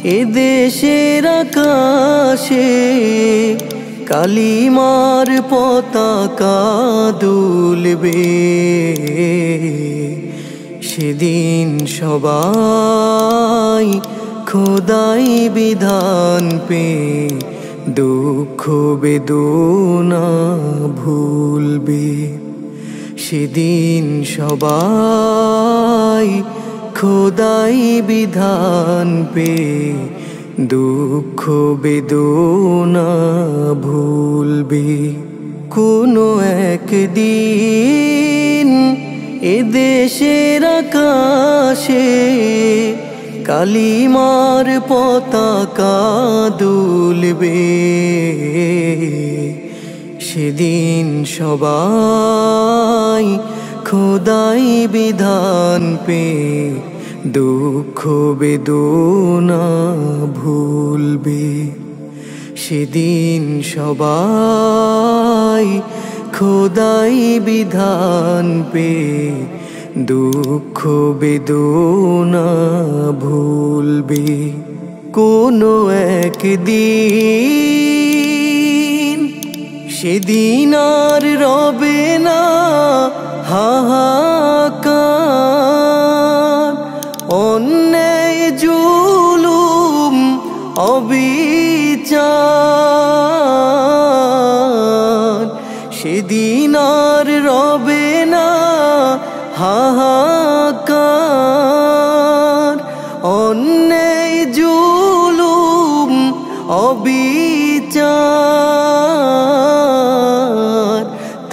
এদেশের আকাশে কালিমার পতাকা দুলবে, সেদিন সবাই খোদাই বিধান পে দুঃখ বেদনা ভুলবে। সেদিন সবাই খোদাই বিধান পে দুঃখ বেদনা ভুলবে। কোনো একদিন এদেশের আকাশে কালিমার পতাকা দুলবে, সেদিন সবাই খোদাই বিধান পে দুঃখ বেদনা ভুলবে। সেদিন সবাই খোদাই বিধান পে দুঃখ বেদনা ভুলবে। কোনো একদিন সেদিন আর রবে না হাহাকার, অন্যায় জুলুম অবিচার। সেদিন আর রবে না হাহাকার, অন্যায় জুলুম অবিচার।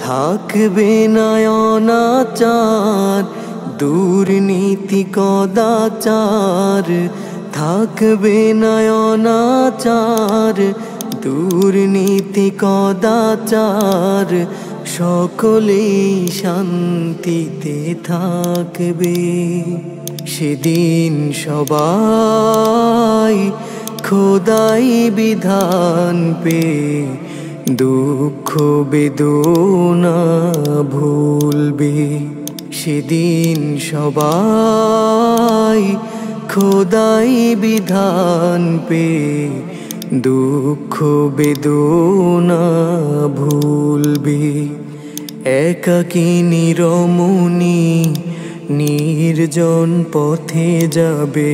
থাকবে না অনাচার দুর্নীতি কদাচার, থাকবে না অনাচার দুর্নীতি কদাচার। সকলেই শান্তিতে থাকবে, সেদিন সবাই খোদাই বিধান পে দুঃখ বেদনা ভুলবে। সেদিন সবাই খোদাই বিধান পে দুঃখ বেদনা ভুলবে। একাকিনী রমণী নির্জন পথে যাবে,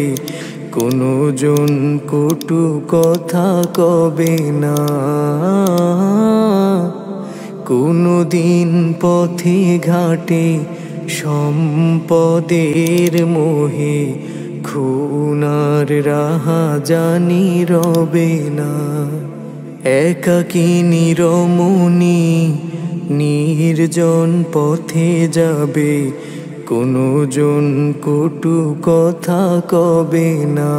কোনো জন কটু কথা কবে না। কোনো দিন পথে ঘাটে সম্পদের মোহে খুনার রাহাজানি রবে না। একাকিনী রমণী নির্জন পথে যাবে, কোনো জন কটু কথা কবে না।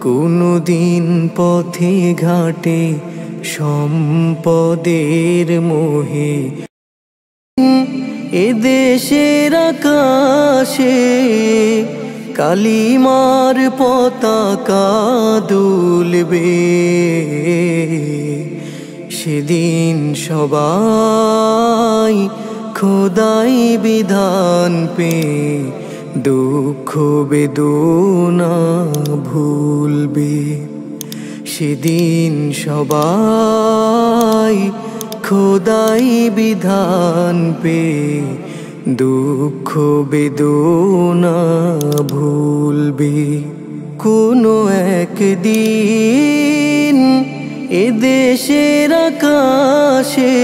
কোনো দিন পথে ঘাটে সম্পদের মোহে এদেশের আকাশে কালিমার পতাকা দুলবে, সেদিন সবাই খোদাই বিধান পে দুঃখ বেদনা ভুলবে। সেদিন সবাই খোদাই বিধান পে দুঃখ বেদনা ভুলবে। কোনো একদিন এদেশের আকাশে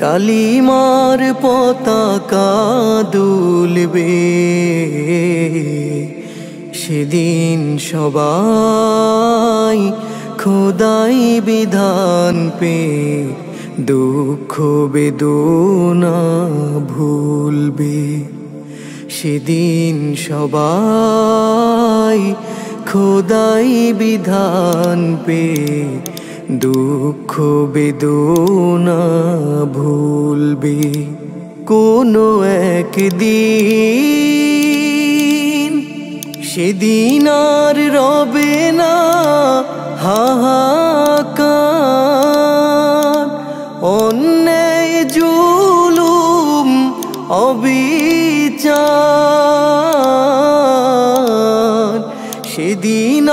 কালিমার পতাকা দুলবে, সেদিন সবাই খোদাই বিধান পে দুঃখ বেদনা ভুলবে। সেদিন সবাই খোদাই বিধান পে দুঃখ বেদনা ভুলবে। কোনো একদিন সেদিন আর রবে না হাহাকার, অন্যায় জুলুম অবিচার। সেদিন